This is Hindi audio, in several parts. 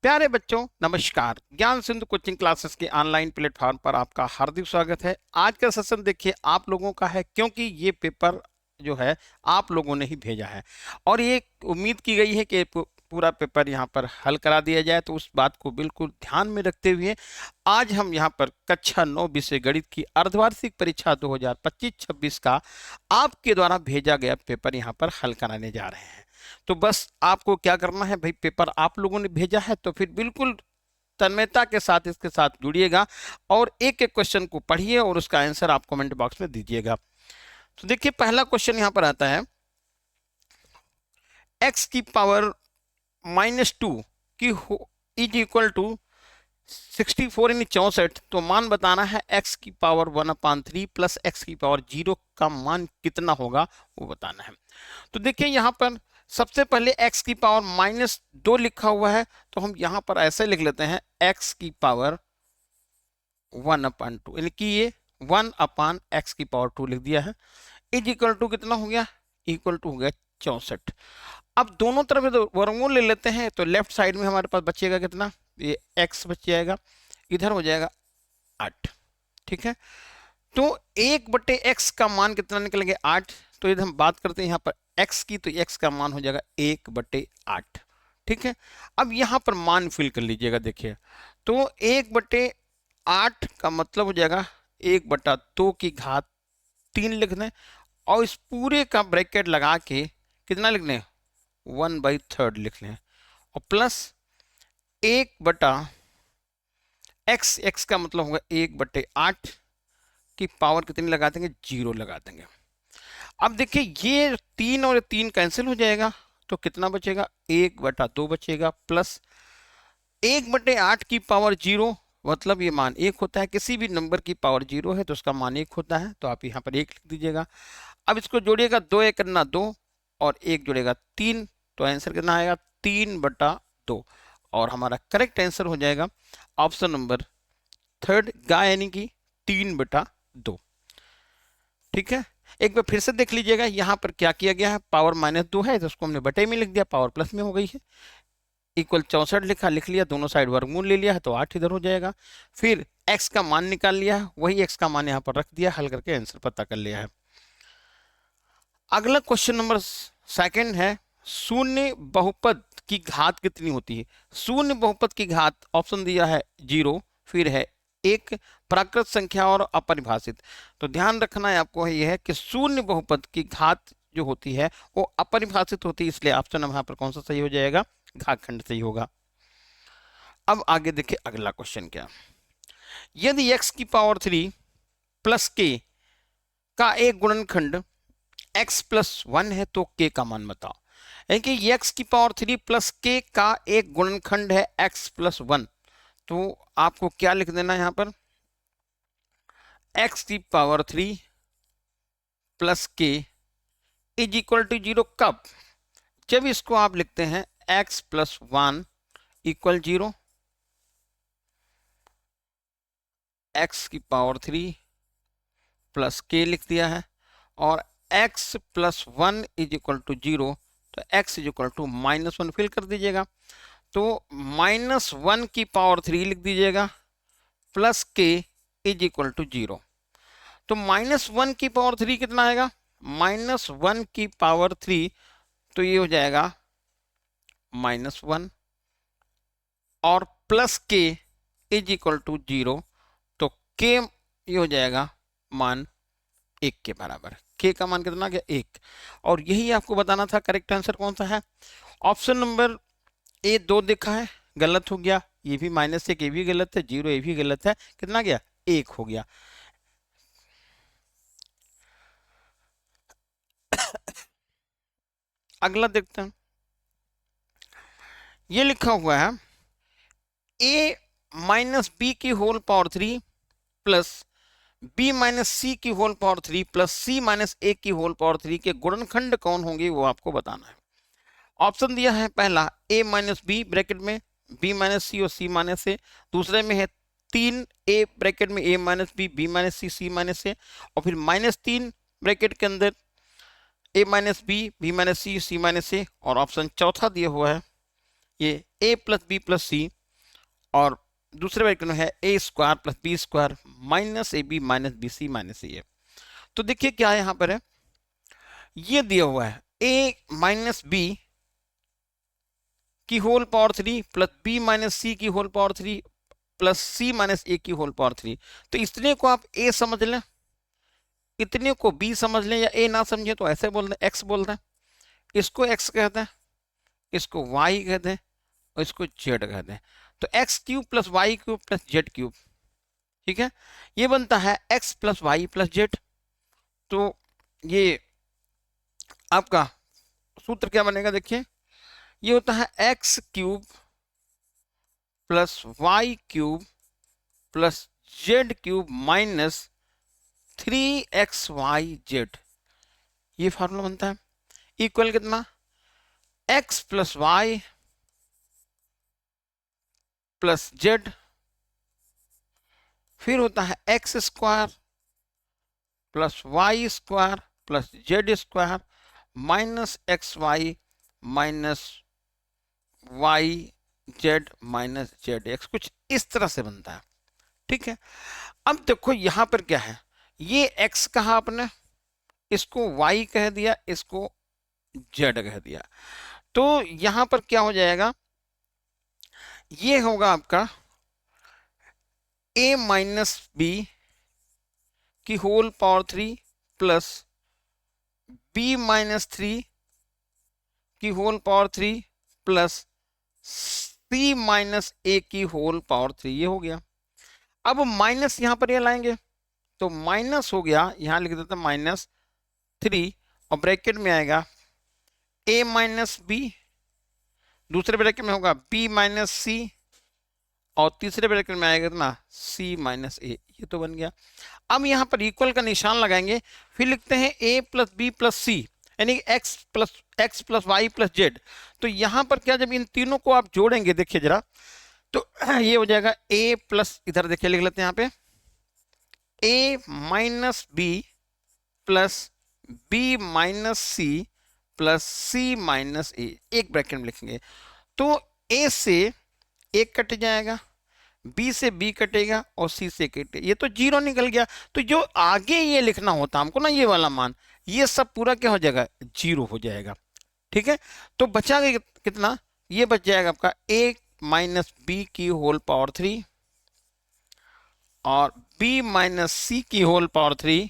प्यारे बच्चों नमस्कार। ज्ञान सिंधु कोचिंग क्लासेस के ऑनलाइन प्लेटफॉर्म पर आपका हार्दिक स्वागत है। आज का सेशन देखिए आप लोगों का है, क्योंकि ये पेपर जो है आप लोगों ने ही भेजा है और ये उम्मीद की गई है कि पूरा पेपर यहाँ पर हल करा दिया जाए। तो उस बात को बिल्कुल ध्यान में रखते हुए आज हम यहाँ पर कक्षा 9 विषय गणित की अर्धवार्षिक परीक्षा 2025-26 का आपके द्वारा भेजा गया पेपर यहाँ पर हल कराने जा रहे हैं। तो बस आपको क्या करना है भाई, पेपर आप लोगों ने भेजा है तो फिर बिल्कुल तन्मयता के साथ इसके साथ जुड़िएगा और एक एक क्वेश्चन को पढ़िए और उसका आंसर आप कमेंट बॉक्स में दीजिएगा। तो देखिए पहला क्वेश्चन यहां पर आता है, x की पावर -2 की इज इक्वल टू 64 यानी 64। तो मान बताना है x की पावर 1/3 प्लस x की पावर 0 का मान कितना होगा वो बताना है। तो देखिए यहाँ पर सबसे पहले x की पावर -2 लिखा हुआ है, तो हम यहाँ पर ऐसे लिख लेते हैं x की पावर 1/2 यानी कि ये 1/x की पावर 2 लिख दिया है। इज इक्वल टू कितना हो गया, इक्वल टू हो गया 64। अब दोनों तरफ तो वर्गमूल ले लेते हैं, तो लेफ्ट साइड में हमारे पास बचेगा कितना, ये x बच जाएगा, इधर हो जाएगा 8। ठीक है, तो 1/x का मान कितना निकलेंगे 8। तो यदि हम बात करते हैं यहाँ पर x की, तो x का मान हो जाएगा 1/8। ठीक है, अब यहाँ पर मान फिल कर लीजिएगा। देखिए तो 1/8 का मतलब हो जाएगा 1/2 की घात 3 लिख दें और इस पूरे का ब्रैकेट लगा के कितना लिख लें 1/3 लिख लें और प्लस 1/x, x का मतलब होगा 1/8 की पावर कितनी लगा देंगे, 0 लगा देंगे। अब देखिए ये 3 और 3 कैंसिल हो जाएगा, तो कितना बचेगा 1/2 बचेगा प्लस 1/8 की पावर 0, मतलब ये मान 1 होता है। किसी भी नंबर की पावर 0 है तो उसका मान 1 होता है, तो आप यहाँ पर 1 लिख दीजिएगा। अब इसको जोड़िएगा, 2 1 करना 2 और 1 जोड़ेगा 3, तो आंसर कितना आएगा 3/2 और हमारा करेक्ट आंसर हो जाएगा ऑप्शन नंबर 3 गा यानी कि 3/2। ठीक है, एक बार फिर से देख लीजिएगा यहाँ पर क्या किया गया है, पावर -2 है तो उसको हमने बटे में लिख दिया, पावर प्लस में हो गई है। इक्वल 64 लिख लिया, दोनों साइड वर्गमूल ले लिया है तो 8 इधर हो जाएगा। फिर x का मान निकाल लिया है, वही x का मान यहाँ पर रख दिया, हल करके आंसर पता कर लिया है। अगला क्वेश्चन नंबर 2 है, शून्य बहुपद की घात कितनी होती है। शून्य बहुपद की घात ऑप्शन दिया है 0, फिर है 1, प्राकृत संख्या और अपरिभाषित। तो ध्यान रखना है आपको यह है कि शून्य बहुपद की घात जो होती है वो अपरिभाषित होती है, इसलिए ऑप्शन यहाँ पर कौन सा सही हो जाएगा, घातखंड सही होगा। अब आगे देखिए अगला क्वेश्चन क्या, यदि x की पावर 3 प्लस k का एक गुणनखंड x + 1 है तो k का मान बताओ। यानी कि x की पावर 3 प्लस k का एक गुणनखंड है x + 1, तो आपको क्या लिख देना है यहाँ पर, x की पावर 3 प्लस k इज इक्वल टू 0 कब, जब इसको आप लिखते हैं x + 1 इक्वल 0, x की पावर 3 प्लस k लिख दिया है और x + 1 इज इक्वल टू 0, तो x is equal to -1 fill कर दीजिएगा। तो -1 की पावर 3 लिख दीजिएगा plus k is equal to 0। तो -1 की पावर 3 कितना आएगा, -1 की पावर 3, तो ये हो जाएगा -1 और plus k is equal to 0, तो k ये हो जाएगा मान 1 के बराबर। k का मान कितना गया 1, और यही आपको बताना था करेक्ट आंसर कौन सा है। ऑप्शन नंबर ए 2 देखा है, गलत हो गया, ये भी -1 ये भी गलत है, 0 ये भी गलत है, कितना गया 1 हो गया। अगला देखते हैं, ये लिखा हुआ है a - b की whole power 3 plus b - c की whole power 3 plus c - a की होल पावर 3 के गुणनखंड कौन होंगे वो आपको बताना है। ऑप्शन दिया है पहला a - b ब्रैकेट में b - c और c - a, दूसरे में है 3a ब्रैकेट में a - b b - c c - a, और फिर -3 ब्रैकेट के अंदर a - b b - c c - a, और ऑप्शन चौथा दिया हुआ है ये a plus B plus C, और दूसरे ब्रैकेट में है A square plus B square minus A B minus B C minus A. तो देखिए क्या यहाँ पर है, ये दिया हुआ है a माइनस बी की whole power 3 plus B minus C की whole power 3 plus C minus A की होल पावर 3। तो इतने को आप a समझ लें, इतने को b समझ लें, या a ना समझे तो ऐसे बोल दें x बोल दें। इसको x कहते हैं, इसको y कहते हैं, और इसको z कहते हैं। तो x cube plus y cube plus z cube, ठीक है, ये बनता है x plus y plus z. तो ये आपका सूत्र क्या बनेगा, देखिए ये होता है x cube plus y cube plus z cube minus 3xyz, ये फार्मूला बनता है। इक्वल कितना, x plus y plus z, फिर होता है x square plus y square plus z square minus x y minus y z minus z x, कुछ इस तरह से बनता है। ठीक है, अब देखो यहां पर क्या है, ये x कहा आपने, इसको y कह दिया, इसको z कह दिया। तो यहां पर क्या हो जाएगा, ये होगा आपका a माइनस बी की whole power 3 plus b minus 3 की whole power 3 plus c minus a की होल पावर 3, ये हो गया। अब माइनस यहां पर ये लाएंगे तो माइनस हो गया, यहां लिख देते हैं माइनस 3, और ब्रैकेट में आएगा a माइनस बी, दूसरे ब्रैकेट में होगा b माइनस सी, और तीसरे ब्रैकेट में आएगा ना c माइनस ए, ये तो बन गया। अब यहाँ पर इक्वल का निशान लगाएंगे, फिर लिखते हैं a plus B plus c, यानी x plus y plus z. तो यहाँ पर क्या, जब इन तीनों को आप जोड़ेंगे, देखिए जरा, तो ये हो जाएगा a प्लस, इधर देखिए लिख लेते हैं यहाँ पे, a minus B plus B minus C plus C minus A, एक ब्रैकेट में लिखेंगे। तो a से एक कट जाएगा, b से b कटेगा, और c से कटेगा, ये तो जीरो निकल गया। तो जो आगे ये लिखना होता हमको ना, ये वाला मान, ये सब पूरा क्या हो जाएगा, जीरो हो जाएगा। ठीक है, तो बचा कितना, ये बच जाएगा आपका a माइनस बी की होल पावर 3 और b माइनस सी की whole power 3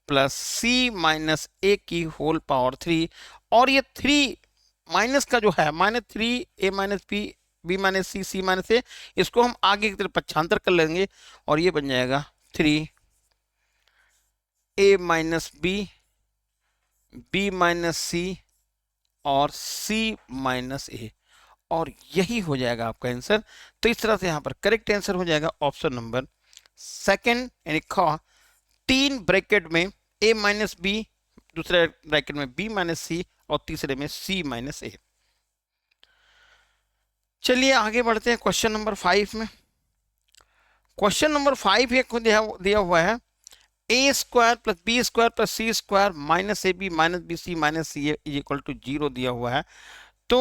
plus c minus A की होल पावर 3, और ये 3 माइनस का जो है minus 3 a minus B minus C minus A, इसको हम आगे की तरफ पक्षांतर कर लेंगे, और ये बन जाएगा 3 a माइनस बी माइनस सी और c माइनस ए, और यही हो जाएगा आपका आंसर। तो इस तरह से यहाँ पर करेक्ट आंसर हो जाएगा ऑप्शन नंबर सेकंड, यानी ख, 3 ब्रैकेट में a माइनस बी, दूसरे ब्रैकेट में b माइनस सी, और तीसरे में c माइनस ए। चलिए आगे बढ़ते हैं क्वेश्चन नंबर 5 में। क्वेश्चन नंबर 5 एक दिया हुआ है a square plus B square plus c square minus A B minus B C minus c is equal to 0 दिया हुआ है। तो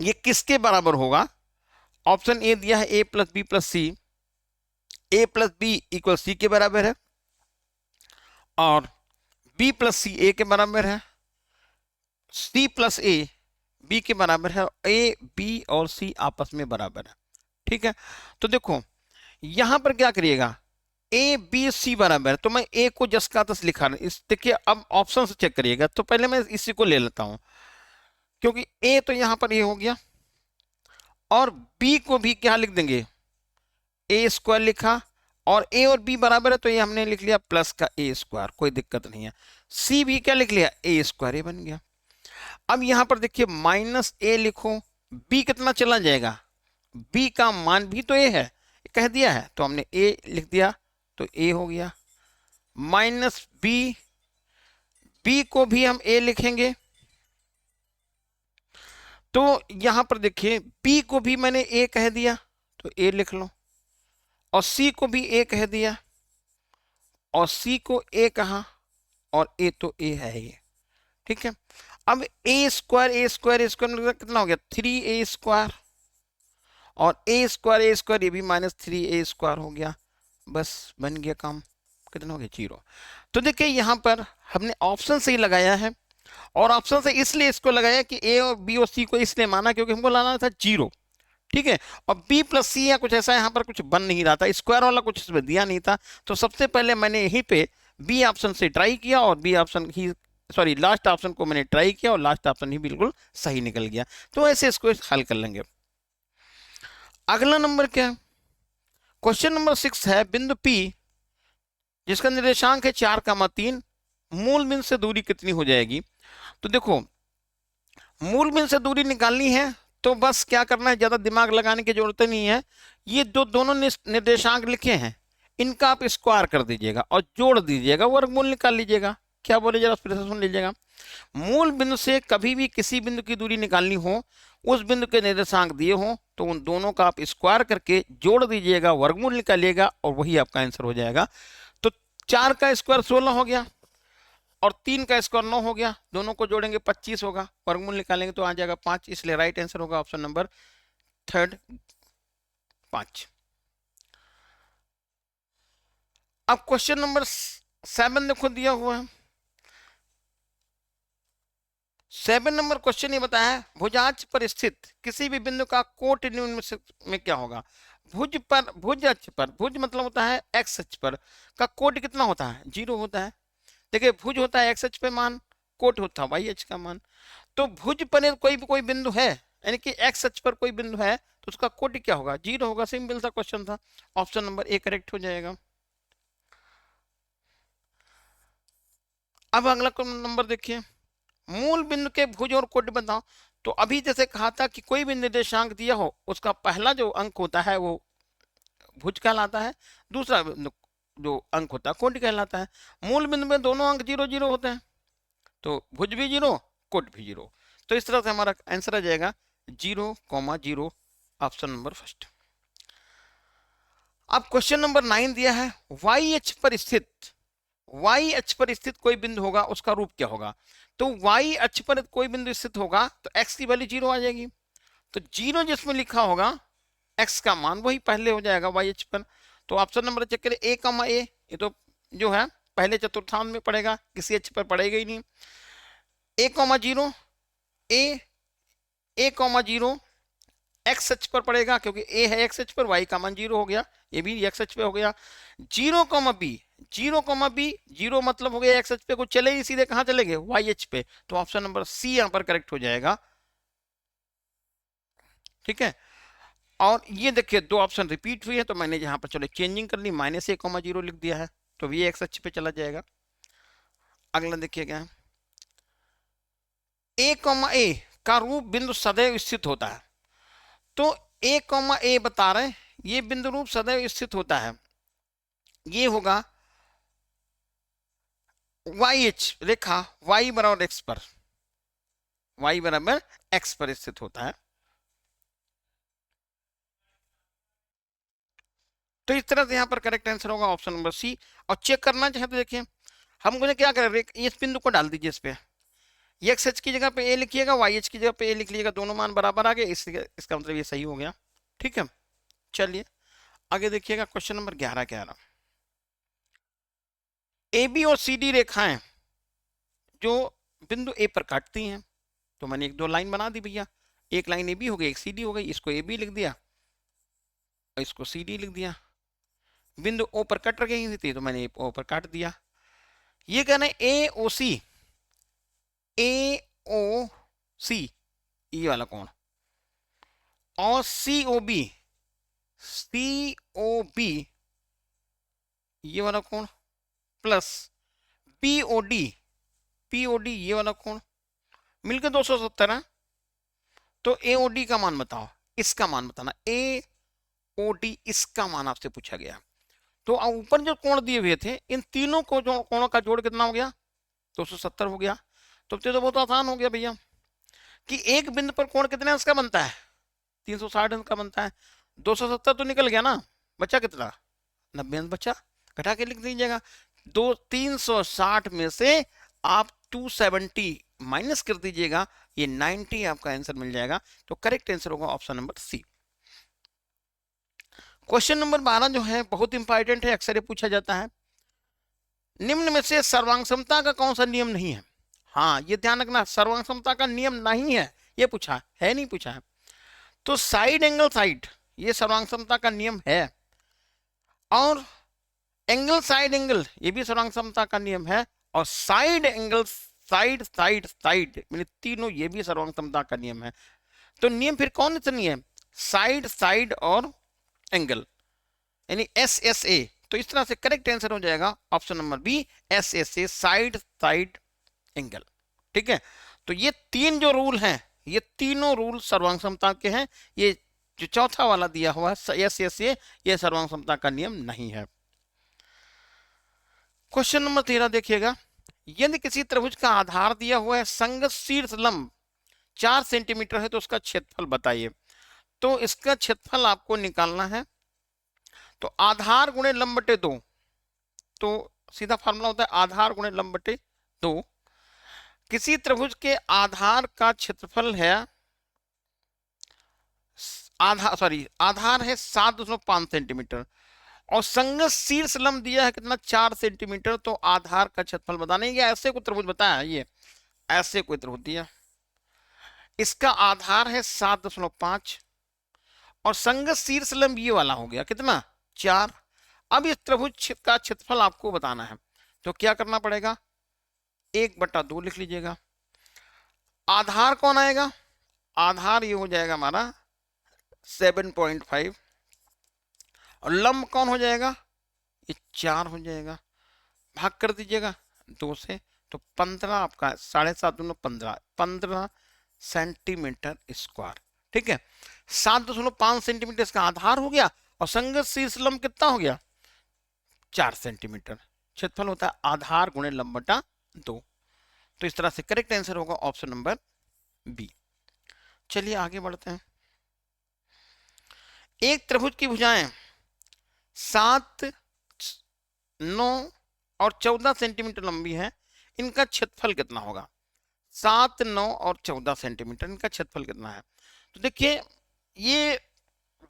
ये किसके बराबर होगा, ऑप्शन ए दिया है a plus B plus c, a plus b equal c के बराबर है, और b प्लस सी ए के बराबर है, c प्लस ए बी के बराबर है, ए बी और सी आपस में बराबर है। ठीक है, तो देखो यहां पर क्या करिएगा, ए बी सी बराबर है, तो मैं ए को जस का तस लिखा रहा, इस देखिए, अब ऑप्शन से चेक करिएगा। तो पहले मैं इसी को ले लेता हूं, क्योंकि ए तो यहां पर ये हो गया, और बी को भी क्या लिख देंगे, ए स्क्वायर लिखा, और ए और बी बराबर है तो ये हमने लिख लिया प्लस का ए स्क्वायर, कोई दिक्कत नहीं है। सी भी क्या लिख लिया, ए स्क्वायर, ये बन गया। अब यहां पर देखिए माइनस ए लिखो, बी कितना चला जाएगा, बी का मान भी तो ए है, कह दिया है, तो हमने ए लिख दिया, तो ए हो गया, माइनस बी, बी को भी हम ए लिखेंगे, तो यहां पर देखिए बी को भी मैंने ए कह दिया, तो ए लिख लो, और सी को भी ए कह दिया, और सी को ए कहा, और ए तो ए है ये। ठीक है, अब ए स्क्वायर मतलब कितना हो गया 3a², और a² ये भी -3a² हो गया। बस बन गया काम। कितना हो गया 0। तो देखिए यहाँ पर हमने ऑप्शन से ही लगाया है, और ऑप्शन से इसलिए इसको लगाया कि ए और बी और सी को इसलिए माना क्योंकि हमको लाना था 0। ठीक है, और बी प्लस सी या कुछ ऐसा यहाँ पर कुछ बन नहीं रहा था, स्क्वायर वाला कुछ इसमें दिया नहीं था। तो सबसे पहले मैंने यहीं पे बी ऑप्शन से ट्राई किया, और बी ऑप्शन ही सॉरी लास्ट ऑप्शन को मैंने ट्राई किया, और लास्ट ऑप्शन ही बिल्कुल सही निकल गया। तो ऐसे इसको हल कर लेंगे। अगला नंबर क्या है, क्वेश्चन नंबर 6 है, बिंदु पी जिसका निर्देशांक है 4,3, मूल बिंदु से दूरी कितनी हो जाएगी। तो देखो मूल बिंदु से दूरी निकालनी है तो बस क्या करना है, ज्यादा दिमाग लगाने की जरूरत नहीं है। ये दोनों निर्देशांक लिखे हैं, इनका आप स्क्वायर कर दीजिएगा और जोड़ दीजिएगा, वर्गमूल निकाल लीजिएगा। क्या बोले जरा फिर से सुन लीजिएगा। मूल बिंदु से कभी भी किसी बिंदु की दूरी निकालनी हो, उस बिंदु के निर्देशांक दिए हो तो उन दोनों का आप स्क्वायर करके जोड़ दीजिएगा, वर्गमूल निकालिएगा, और वही आपका आंसर हो जाएगा। तो 4 का स्क्वायर 16 हो गया, और 3 का स्क्वायर 9 हो गया, दोनों को जोड़ेंगे 25 होगा, वर्गमूल निकालेंगे तो आ जाएगा 5। इसलिए राइट आंसर होगा ऑप्शन नंबर 3 5। अब क्वेश्चन नंबर 7 देखो दिया हुआ है। 7 नंबर क्वेश्चन ये बताया है, भुजाक्ष पर स्थित किसी भी बिंदु का कोट निम्न में क्या होगा। भुज अक्ष पर, भुज मतलब होता है एक्स अक्ष पर का कोट कितना होता है 0 होता है। देखिए भुज होता है एक्स अक्ष पे मान, कोट होता है वाई अक्ष का मान। तो भुज पर कोई बिंदु है, यानी कि एक्स अक्ष पर कोई बिंदु है, तो उसका कोटि क्या होगा 0 होगा। सिंपल सा क्वेश्चन था, ऑप्शन नंबर ए करेक्ट हो जाएगा। अब अगला नंबर देखिए, मूल बिंदु के भुज और कोटि बताओ। तो अभी जैसे कहा था कि कोई भी निर्देशांक दिया हो उसका पहला जो अंक होता है वो भुज कहलाता है, दूसरा जो अंक होता है कोटि कहलाता है। मूल बिंदु में दोनों अंक 0 0 होते हैं, तो भुज भी 0 कोट भी 0। तो इस तरह से हमारा आंसर आ जाएगा 0,0, ऑप्शन नंबर फर्स्ट। अब क्वेश्चन नंबर 9 दिया है, वाई अक्ष पर स्थित, वाई अक्ष पर स्थित कोई बिंदु होगा उसका रूप क्या होगा। तो वाई अक्ष पर कोई बिंदु स्थित होगा तो एक्स की वैल्यू 0 आ जाएगी। तो 0 जिसमें लिखा होगा एक्स का मान वही पहले हो जाएगा वाई अक्ष पर। तो ऑप्शन नंबर चेक करें ए, ये तो जो है पहले चतुर्थांश में पड़ेगा, किसी अक्ष पर पड़ेगा ही नहीं। a,0 a,0 एक्स अक्ष पर पड़ेगा क्योंकि ए है एक्स अक्ष पर, वाई का मान 0 हो गया, ये भी एक्स अक्ष पे हो गया। 0,b 0,b 0 मतलब हो गया एक्स अक्ष पे, को चले ही सीधे कहां चलेंगे वाई अक्ष पे। तो ऑप्शन नंबर सी यहां पर करेक्ट हो जाएगा। ठीक है, और ये देखिए दो ऑप्शन रिपीट हुई है, तो मैंने यहां पर चलो चेंजिंग कर ली, -a,0 लिख दिया है, तो ये एक्स अक्ष पे चला जाएगा। अगला देखिएगा, a,a का रूप बिंदु सदैव स्थित होता है। तो a,a बता रहे हैं ये बिंदु रूप सदैव स्थित होता है, ये होगा वाई एच रेखा y बराबर एक्स पर, y बराबर एक्स पर स्थित होता है। तो इस तरह से यहाँ पर करेक्ट आंसर होगा ऑप्शन नंबर सी। और चेक करना चाहे तो देखिए हम मुझे क्या करें, इस बिंदु को डाल दीजिए इस पे, एक्स एच की जगह पे ए लिखिएगा, वाई एच की जगह पे ए लिख लीजिएगा, दोनों मान बराबर आ गए, इसका मतलब ये सही हो गया। ठीक है, चलिए आगे देखिएगा क्वेश्चन नंबर 11 ए बी और सी डी रेखाएं जो बिंदु ए पर काटती हैं। तो मैंने 1 2 लाइन बना दी भैया, एक लाइन ए बी हो गई, एक सी डी हो गई, इसको ए बी लिख दिया और इसको सी डी लिख दिया। बिंदु ओ पर कट रही थी तो मैंने ओ पर काट दिया। ये कहना है ए ओ सी, ए ओ सी ये वाला कोण, और सी ओ बी, सी ओ बी ये वाला कोण, plus P O D, P O D ये वाला कोण, मिलकर 270 है। तो ए ओ डी का मान बताओ, इसका मान बताना, ए ओ डी इसका मान आपसे पूछा गया। तो ऊपर जो कोण दिए हुए थे इन तीनों को जो कोणों का जोड़ कितना हो गया 270 हो गया। तो बहुत आसान हो गया भैया कि एक बिंदु पर कोण कितने अंश का बनता है 360 अंश का बनता है। 270 तो निकल गया ना, बचा कितना 90 अंश बचा, घटा के लिख दीजिएगा। 360 में से आप 270 माइनस कर दीजिएगा, ये 90 आपका आंसर मिल जाएगा। तो करेक्ट आंसर होगा option number C. Question number 12 जो है बहुत इंपॉर्टेंट है, अक्सर ये पूछा जाता है, निम्न में से सर्वांग समता का कौन सा नियम नहीं है? हाँ, ये ध्यान रखना, सर्वांग समता का नियम नहीं है, ये पूछा है, नहीं पूछा है। तो साइड एंगल साइड, ये सर्वांग समता का नियम है, और एंगल साइड एंगल, ये भी सर्वांग समता का नियम है, और side angle side side side, मैंने तीनों, ये भी सर्वांग समता का नियम है। तो नियम फिर कौन सा नियम? साइड साइड और एंगल, यानी एस एस ए। तो इस तरह से करेक्ट आंसर हो जाएगा option number B, S S A, side side angle. ठीक है, तो ये तीन जो रूल हैं, ये तीनों रूल सर्वांग समता के हैं। ये जो चौथा वाला दिया हुआ है एस एस ए, ये सर्वांग समता का नियम नहीं है। क्वेश्चन नंबर 13 देखिएगा, यदि किसी त्रिभुज का आधार दिया हुआ है, संगत शीर्ष लंब 4 सेंटीमीटर है, तो उसका क्षेत्रफल बताइए। तो इसका क्षेत्रफल आपको निकालना है, तो आधार गुणे लंब बटे 2, तो सीधा फार्मूला होता है आधार गुणे लंब बटे 2। किसी त्रिभुज के आधार का क्षेत्रफल है, आधार है 7.5 सेंटीमीटर, और संगत शीर्ष लंब दिया है कितना, 4 सेंटीमीटर। तो आधार का क्षेत्रफल बताना है। ये ऐसे कोई त्रिभुज बताया है, ये ऐसे कोई त्रिभुज दिया, इसका आधार है 7.5, और संगत शीर्ष लंब ये वाला हो गया कितना, 4। अब इस त्रिभुज का क्षेत्रफल आपको बताना है, तो क्या करना पड़ेगा, 1/2 लिख लीजिएगा। आधार कौन आएगा, आधार ये हो जाएगा हमारा 7.5, और लंब कौन हो जाएगा, ये 4 हो जाएगा। भाग कर दीजिएगा 2 से, तो 15 आपका 7.5 दूनी 15 सेंटीमीटर स्क्वायर। ठीक है, 7.5 सेंटीमीटर इसका आधार हो गया, और संगत शीर्ष लंब कितना हो गया, 4 सेंटीमीटर। क्षेत्रफल होता है आधार गुणे लंब बटा 2। तो इस तरह से करेक्ट आंसर होगा ऑप्शन नंबर बी। चलिए आगे बढ़ते हैं। एक त्रिभुज की भुजाएं 7, 9 और 14 सेंटीमीटर लंबी है, इनका क्षेत्रफल कितना होगा? 7, 9 और 14 सेंटीमीटर, इनका क्षेत्रफल कितना है? तो देखिए, ये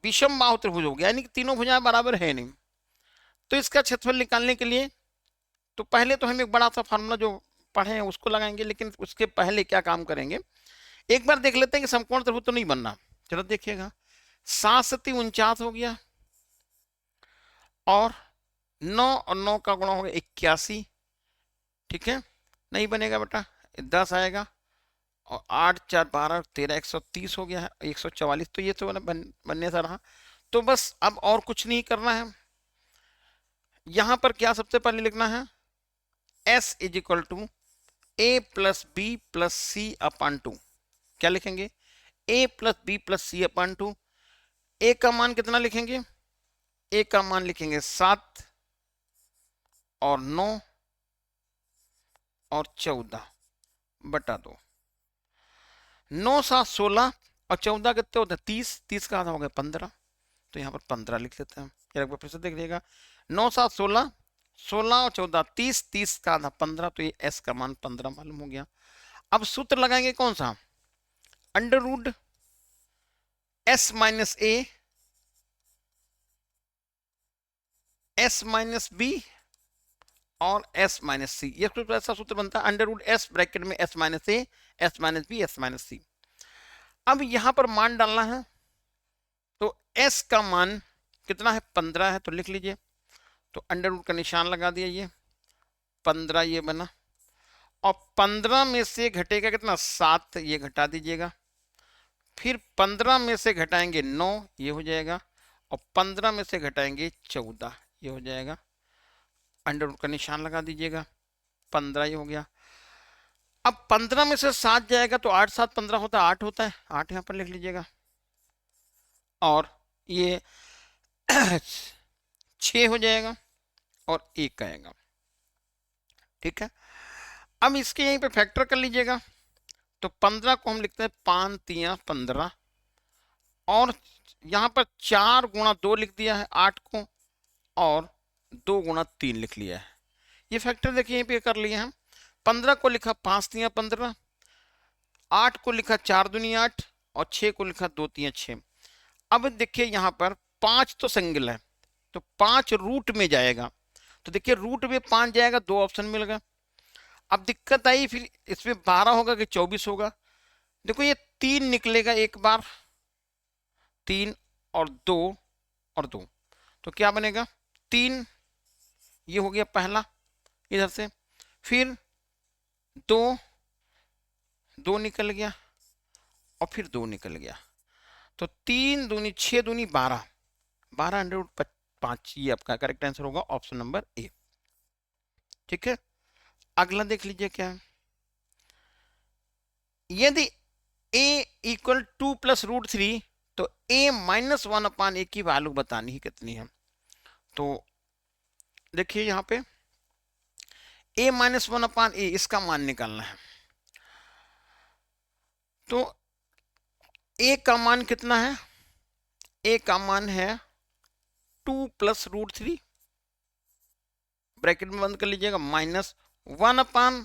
विषम बाहु त्रिभुज हो गया, यानी कि तीनों भुजाएं बराबर है नहीं। तो इसका क्षेत्रफल निकालने के लिए तो पहले तो हम एक बड़ा सा फार्मूला जो पढ़े हैं उसको लगाएंगे, लेकिन उसके पहले क्या काम करेंगे, एक बार देख लेते हैं कि समकोण त्रिभुज तो नहीं बनना। चलो देखिएगा, 7×7 हो गया, और 9 और 9 का गुणा हो गया 81। ठीक है, नहीं बनेगा बेटा, 10 आएगा, और 8, 4, 12, 13, 130 हो गया है, 144। तो ये तो बनने सा रहा। तो बस अब और कुछ नहीं करना है, यहां पर क्या सबसे पहले लिखना है, S is equal to A plus B plus c upon 2। क्या लिखेंगे, A plus B plus c upon 2। A का मान कितना लिखेंगे, ए का मान लिखेंगे 7 और 9 और 14/2। 9, 7, 16 और 14 कितने होते हैं, 30, 30 का आधा हो गया 15। तो यहाँ पर 15 लिख लेते हैं। एक बार फिर से देख लीजिएगा, 9, 7, 16, 16 और 14, 30, 30 का आधा 15। तो ये एस का मान 15 मालूम हो गया। अब सूत्र लगाएंगे कौन सा, under root S minus A, S minus B और एस माइनस सी। ये ऐसा सूत्र बनता है, अंडर रूट एस ब्रैकेट में S minus A, S minus B, S minus C. अब यहां पर मान डालना है, तो एस का मान कितना है, 15 है, तो लिख लीजिए। तो अंडर रूट का निशान लगा दिया, ये 15 ये बना, और 15 में से घटेगा कितना, 7, ये घटा दीजिएगा। फिर 15 में से घटाएंगे 9, ये हो जाएगा, और 15 में से घटाएंगे 14, ये हो जाएगा। अंडर रूट का निशान लगा दीजिएगा, 15 ये हो गया। अब 15 में से 7 जाएगा, तो 8, 7, 15 होता है, 8 होता है, 8 यहां पर लिख लीजिएगा, और ये 6 हो जाएगा, और 1 आएगा। ठीक है, अब इसके यहीं पे फैक्टर कर लीजिएगा। तो 15 को हम लिखते हैं 5 3 15, और यहां पर 4 गुणा 2 लिख दिया है 8 को, और 2 गुणा 3 लिख लिया है। ये फैक्टर देखिए यहीं पे कर लिए हम। 15 को लिखा 5 3 15, 8 को लिखा 4 दूनी 8 और 6 को लिखा 2 3 6। अब देखिए यहाँ पर 5 तो सिंगल है, तो 5 रूट में जाएगा, तो देखिए रूट में 5 जाएगा, 2 ऑप्शन मिल गया। अब दिक्कत आई फिर इसमें 12 होगा कि 24 होगा। देखो ये 3 निकलेगा एक बार, 3 और 2 और 2, तो क्या बनेगा 3, ये हो गया पहला इधर से, फिर 2, 2 निकल गया और फिर 2 निकल गया, तो 3 दूनी 6 दूनी 12, 12 अंडर रूट 5, ये आपका करेक्ट आंसर होगा ऑप्शन नंबर ए। ठीक है, अगला देख लीजिए क्या है। यदि a इक्वल 2 प्लस रूट 3, तो a माइनस 1/a की वैल्यू बतानी है कितनी है। तो देखिए यहाँ पे a माइनस 1/a इसका मान निकालना है। तो a का मान कितना है, a का मान है 2 प्लस रूट 3, ब्रैकेट में बंद कर लीजिएगा, माइनस 1/a,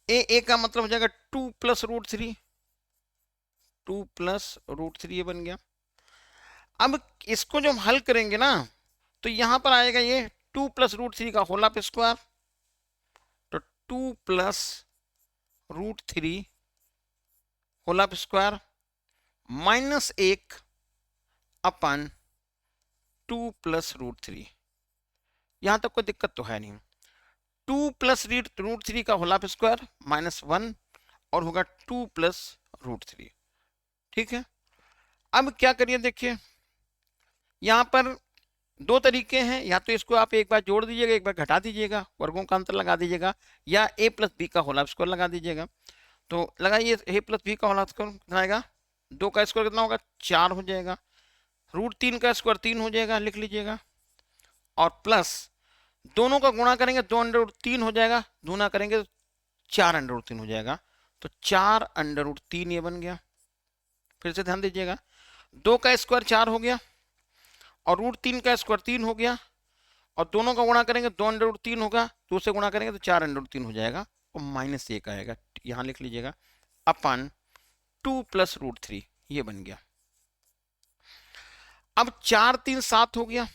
a का मतलब हो जाएगा 2 प्लस रूट 3, 2 प्लस रूट 3 ये बन गया। अब इसको जब हम हल करेंगे ना, तो यहां पर आएगा ये 2 प्लस रूट 3 का होल ऑफ स्क्वायर, तो 2 plus root 3 whole of square minus 1 upon 2 plus root 3। यहां तक कोई दिक्कत तो है नहीं। 2 प्लस रूट 3 का होल ऑफ स्क्वायर माइनस 1 और होगा 2 प्लस रूट 3। ठीक है, अब क्या करिए, देखिए यहां पर दो तरीके हैं, या तो इसको आप एक बार जोड़ दीजिएगा, एक बार घटा दीजिएगा, वर्गों का अंतर लगा दीजिएगा, या a प्लस बी का होल स्क्वायर लगा दीजिएगा। तो लगाइए a प्लस बी का होल स्क्वायर कितना आएगा, 2 का स्क्वायर कितना होगा 4 हो जाएगा, रूट 3 का स्क्वायर 3 हो जाएगा, लिख लीजिएगा, और प्लस दोनों का गुणा करेंगे 2 अंडर रूट 3 हो जाएगा, गुणा करेंगे तो 4 अंडर रूट 3 हो जाएगा, तो 4 अंडर रूट 3 ये बन गया। फिर से ध्यान दीजिएगा, 2 का स्क्वायर 4 हो गया और रूट 3 का स्क्वायर 3 हो गया, और दोनों का गुणा करेंगे 2 अंडर रूट 3 होगा, 2 से गुणा करेंगे तो 4 अंडर रूट 3 हो जाएगा, और माइनस 1 आएगा, यहां लिख लीजिएगा, अपन 2 प्लस रूट 3 ये बन गया। अब 4 3 7 हो गया,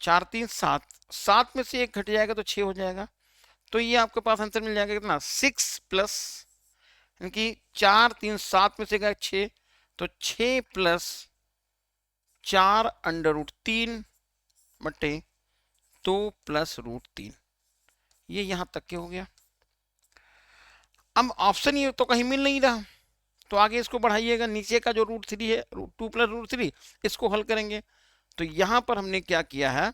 4 3 7, 7 में से 1 घट जाएगा तो 6 हो जाएगा, तो ये आपके पास आंसर मिल जाएगा कितना 6 प्लस, यानी 4 3 7 में से गया 6, तो 6 प्लस 4 अंडर रूट 3 बटे 2 प्लस रूट 3, ये यहां तक के हो गया। अब ऑप्शन ये तो कहीं मिल नहीं रहा, तो आगे इसको बढ़ाइएगा, नीचे का जो रूट 3 है 2 प्लस रूट 3 इसको हल करेंगे। तो यहां पर हमने क्या किया है,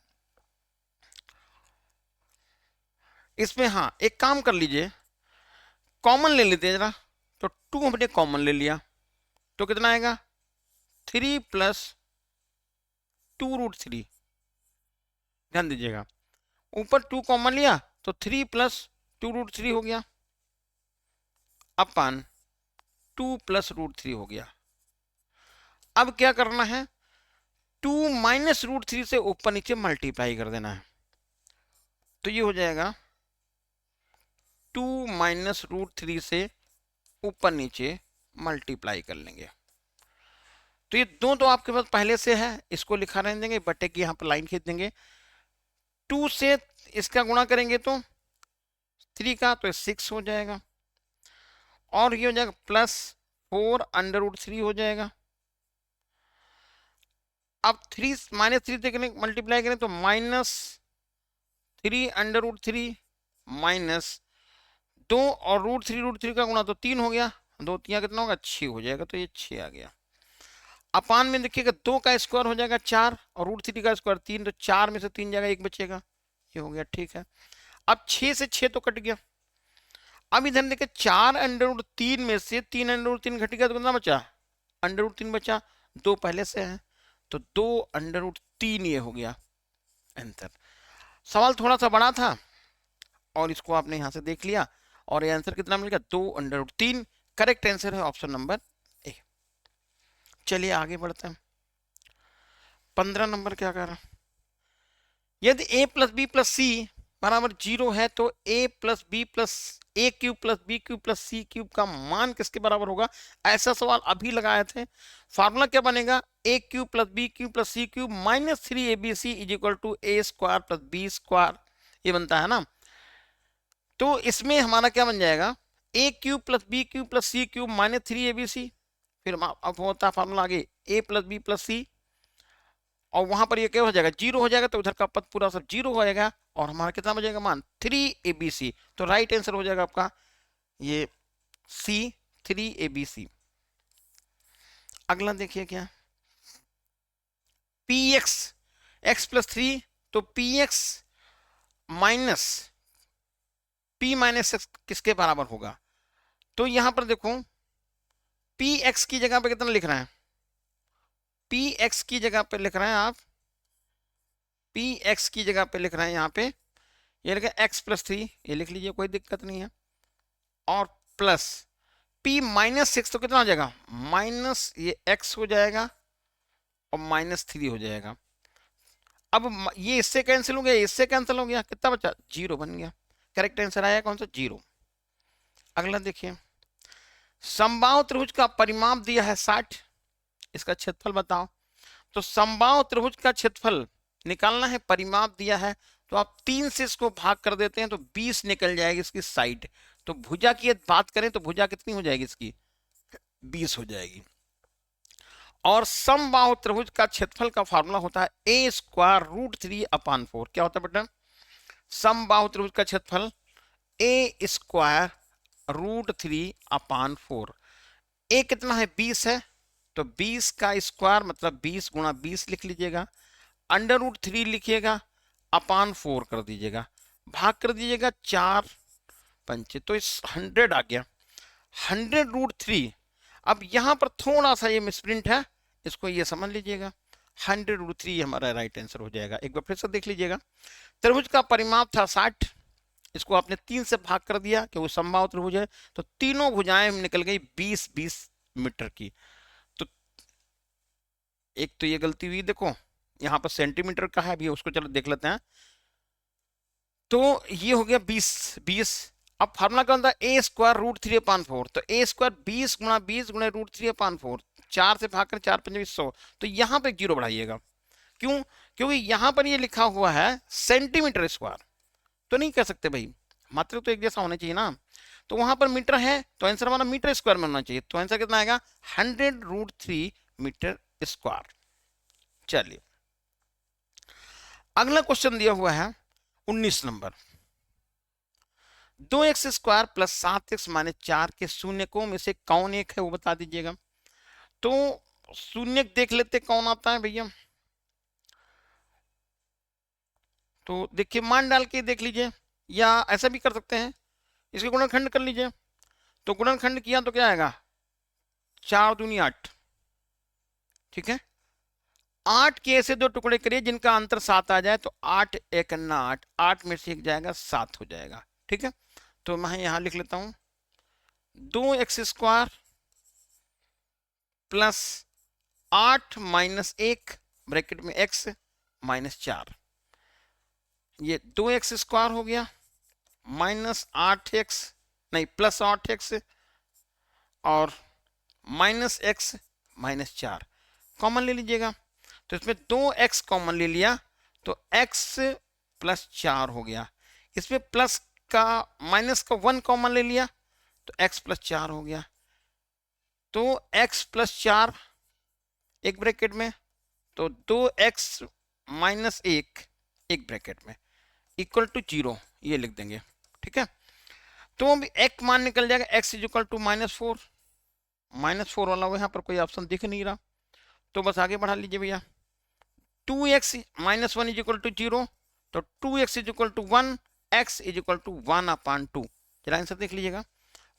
इसमें हाँ एक काम कर लीजिए, कॉमन ले लेते हैं जरा, तो 2 हमने कॉमन ले लिया, तो कितना आएगा 3 प्लस 2 रूट 3, ध्यान दीजिएगा, ऊपर 2 कॉमन लिया तो 3 प्लस 2 रूट 3 हो गया, अपन 2 प्लस रूट 3 हो गया। अब क्या करना है, 2 माइनस रूट 3 से ऊपर नीचे मल्टीप्लाई कर देना है, तो ये हो जाएगा 2 माइनस रूट 3 से ऊपर नीचे मल्टीप्लाई कर लेंगे। तो ये दो तो आपके पास पहले से है, इसको लिखा रहने देंगे, बटे की यहाँ पर लाइन खींच देंगे, 2 से इसका गुणा करेंगे तो 3 का, तो 6 हो जाएगा, और ये हो जाएगा प्लस 4 अंडर रूट 3 हो जाएगा। अब 3 माइनस 3 से मल्टीप्लाई करें तो माइनस 3 अंडर रूट 3 माइनस 2 और रूट 3 का गुणा तो 3 हो गया, 2 3 कितना होगा 6 हो जाएगा, तो ये 6 आ गया। अपान में देखिएगा 2 का स्क्वायर हो जाएगा 4 और रूट 3 का स्क्वायर 3, तो 4 में से 3 जाएगा 1 बचेगा, ये हो गया। ठीक है, अब 6 से 6 तो कट गया, अब इधर देखिए 4 अंडर रूट 3 में से 3 अंडर रूट 3 घट गया, तो कितना बचा अंडर रूट 3 बचा, 2 पहले से है, तो 2 अंडर रूट 3 ये हो गया आंसर। सवाल थोड़ा सा बड़ा था और इसको आपने यहां से देख लिया, और ये आंसर कितना मिल गया 2 अंडर रूट 3, करेक्ट आंसर है ऑप्शन नंबर ए। चलिए आगे बढ़ते हैं, 15 नंबर क्या कर रहा, यदि a plus B plus c बराबर 0 है तो a plus B plus a cube plus B cube plus C cube का मान किसके बराबर होगा? ऐसा सवाल अभी लगाए थे। फार्मूला क्या बनेगा? A cube plus B cube plus C cube minus 3abc is equal to A square plus B square, ये बनता है ना। तो इसमें हमारा क्या बन जाएगा? A cube plus B cube plus C cube minus 3abc, फिर अब होता है फार्मूला आगे A plus B plus C, और वहां पर ये क्या हो जाएगा? 0 हो जाएगा, तो उधर का पद पूरा सब 0 हो जाएगा, और हमारा कितना बचेगा मान? 3abc। तो राइट आंसर हो जाएगा आपका ये सी, 3abc। अगला देखिए क्या, px x प्लस 3, तो px minus p minus x किसके बराबर होगा? तो यहां पर देखो px की जगह पे कितना लिख रहे हैं? px की जगह पे लिख रहे हैं आप, px की जगह पे लिख रहे हैं यहाँ पे, ये लिखा x प्लस 3, ये लिख लीजिए, कोई दिक्कत नहीं है, और प्लस p माइनस 6, तो कितना हो जाएगा? माइनस ये x हो जाएगा और माइनस 3 हो जाएगा। अब ये इससे कैंसिल हो गया, इससे कैंसिल हो गया, कितना बचा? 0 बन गया। करेक्ट आंसर आया कौन सा? 0। अगला देखिए, समबाहु त्रिभुज का परिमाप दिया है 60, इसका क्षेत्रफल बताओ। तो समबाहु त्रिभुज का क्षेत्रफल निकालना है, परिमाप दिया है, तो आप 3 से इसको भाग कर देते हैं तो 20 निकल जाएगी इसकी साइड। तो भुजा की बात करें तो भुजा कितनी हो जाएगी इसकी? 20 हो जाएगी। और समबाहु त्रिभुज का क्षेत्रफल का फार्मूला होता है ए स्क्वायर रूट 3/4। क्या होता है बेटा? समबाहु त्रिभुज का क्षेत्रफल ए स्क्वायर रूट 3/4। ए कितना है? 20 है, तो 20 का स्क्वायर मतलब 20 गुणा 20 लिख लीजिएगा, अंडर रूट 3 लिखिएगा, अपान 4 कर दीजिएगा, भाग कर दीजिएगा 4 पंचे, तो इस 100 आ गया, 100 रूट 3। अब यहां पर थोड़ा सा ये मिसप्रिंट है, इसको ये समझ लीजिएगा, 100 रूट 3 हमारा राइट आंसर हो जाएगा। एक बार फिर से देख लीजिएगा, त्रिभुज का परिमाप था 60, इसको आपने 3 से भाग कर दिया कि वो समबाहु त्रिभुज है, तो तीनों भुजाएं निकल गई 20-20 मीटर की। तो एक तो ये गलती हुई, देखो यहाँ पर सेंटीमीटर का है, अभी उसको चलो देख लेते हैं। तो ये हो गया 20-20। अब फार्मूला क्या होता है? ए स्क्वायर रूट 3/4, तो ए स्क्वायर 20 गुणा 20 गुणा रूट 3/4, 4 से भाग कर 4 पंजे 100, तो यहाँ पे 0 बढ़ाइएगा। क्यों? क्योंकि यहाँ पर ये लिखा हुआ है सेंटीमीटर स्क्वायर, तो नहीं कह सकते भाई, मात्रा तो एक जैसा होना चाहिए ना। तो वहां पर मीटर है, तो आंसर हमारा मीटर स्क्वायर में होना चाहिए, तो आंसर कितना आएगा? 100 रूट 3 मीटर स्क्वायर। चलिए अगला क्वेश्चन दिया हुआ है 19 number, 2x square plus 7x minus 4 के शून्यकों में से कौन एक है, वो बता दीजिएगा। तो शून्य देख लेते कौन आता है भैया। तो देखिए मान डाल के देख लीजिए, या ऐसा भी कर सकते हैं, इसके गुणनखंड कर लीजिए। तो गुणनखंड किया तो क्या आएगा? 4 दूनी 8, ठीक है। 8 के ऐसे दो टुकड़े करिए जिनका अंतर 7 आ जाए, तो 8 एक अन्ना 8, 8 में से एक जाएगा 7 हो जाएगा, ठीक है। तो मैं यहां लिख लेता हूं 2x square plus 8 minus 1 bracket में x माइनस 4, ये 2x स्क्वायर हो गया माइनस 8x, नहीं प्लस 8x और माइनस x माइनस 4 कॉमन ले लीजिएगा। तो इसमें 2x कॉमन ले लिया, तो x प्लस 4 हो गया। इसमें प्लस का माइनस का 1 कॉमन ले लिया, तो x प्लस 4 हो गया। तो x प्लस 4 एक ब्रैकेट में, तो 2x माइनस 1 एक ब्रैकेट में इक्वल टू 0, ये लिख देंगे, ठीक है। तो अभी एक मान निकल जाएगा, x इज इक्वल टू -4, -4 वाला वो यहाँ पर कोई ऑप्शन दिख नहीं रहा, तो बस आगे बढ़ा लीजिए भैया। 2x minus 1 is equal to 0, तो 2x is equal to 1, x is equal to 1/2। जरा आंसर देख लीजिएगा,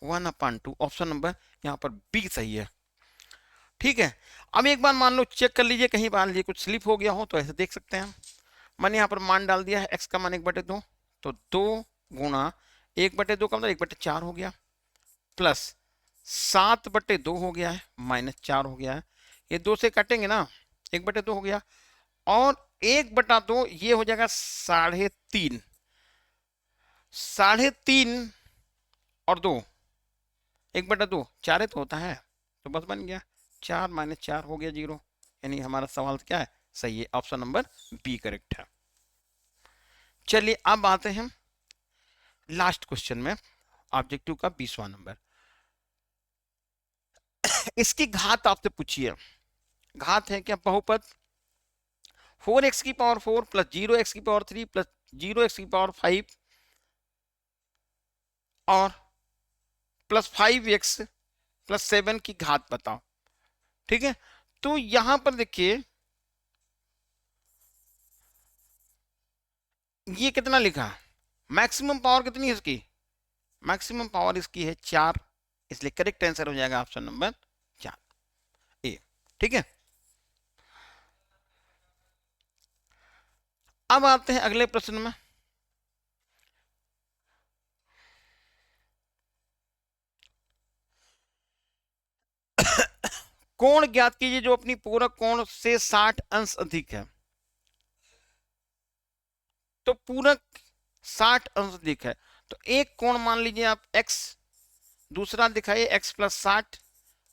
1/2, ऑप्शन नंबर यहाँ पर बी सही है, ठीक है। अब एक बार मान लो चेक कर लीजिए, कहीं मान लीजिए कुछ स्लिप हो गया हो तो ऐसे देख सकते हैं। मैंने यहाँ पर मान डाल दिया है, x का मान 1/2, तो 2 गुणा 1/2 का मतलब 1/4 हो गया, प्लस 7/2 हो गया है, माइनस 4 हो गया है, ये 2 से काटेंगे ना, 1/2 हो गया, और 1/2 ये हो जाएगा 3.5, 3.5 और 2, 1/2, 4 ही तो होता है, तो बस बन गया 4 - 4 हो गया 0, यानी हमारा सवाल क्या है, सही है, ऑप्शन नंबर बी करेक्ट है। चलिए अब आते हैं लास्ट क्वेश्चन में, ऑब्जेक्टिव का 20वां नंबर। इसकी घात आपसे पूछी है, घात है क्या, बहुपद 4x⁴ plus 0x⁴ plus 0x⁵ और प्लस 5x प्लस 7 की घात बताओ। ठीक है, तो यहां पर देखिए ये कितना लिखा, मैक्सिमम पावर कितनी है इसकी, मैक्सिमम पावर इसकी है 4, इसलिए करेक्ट आंसर हो जाएगा ऑप्शन नंबर 4 ए। ठीक है, अब आते हैं अगले प्रश्न में। कोण ज्ञात कीजिए जो अपनी पूरक कोण से 60 अंश अधिक है। तो पूरक 60 अंश अधिक है, तो एक कोण मान लीजिए आप x, दूसरा दिखाइए x+60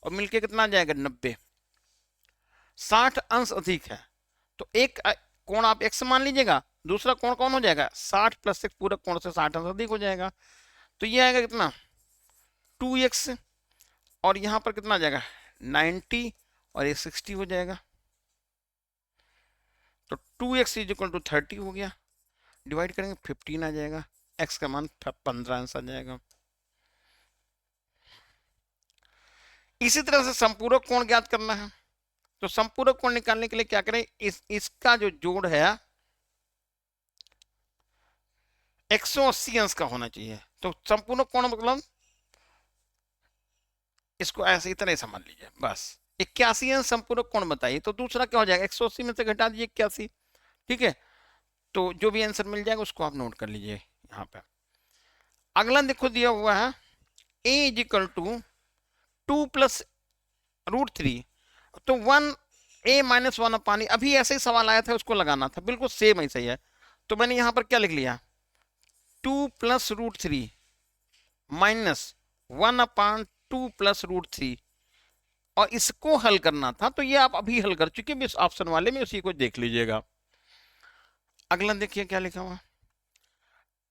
और मिलके कितना आ जाएगा 90, 60 अंश अधिक है, तो एक कोण आप x मान लीजिएगा, दूसरा कोण कौन हो जाएगा 60 + 6 पूरक कोण से 60 अंश अधिक हो जाएगा, तो ये आएगा कितना 2x, और यहां पर कितना आ जाएगा 90 और ये 60 हो जाएगा, तो 2x = 30 हो गया, डिवाइड करेंगे 15 आ जाएगा, x का मान 15 अंश आ जाएगा। इसी तरह से संपूरक कोण ज्ञात करना है, तो संपूरक कोण निकालने के लिए क्या करें, इसका जो जोड़ है 180 अंश का होना चाहिए, तो संपूरक कोण मतलब इसको ऐसे ही तरह समझ लीजिए, बस 81 अंश संपूरक कोण बताइए, तो दूसरा क्या हो जाएगा 180 में से घटा दीजिए 81। ठीक है, तो जो भी आंसर मिल जाएगा उसको आप नोट कर लीजिए यहाँ पे। अगला देखो दिया हुआ है a = 2 + √3, तो 1 a - 1/, अभी ऐसे ही सवाल आया था उसको लगाना था, बिल्कुल सेम ऐसा ही है, तो मैंने यहां पर क्या लिख लिया 2 + √3 माइनस 1/2 + √3, और इसको हल करना था, तो ये आप अभी हल कर चुके हैं, इस ऑप्शन वाले में उसी को देख लीजिएगा। अगला देखिए क्या लिखा हुआ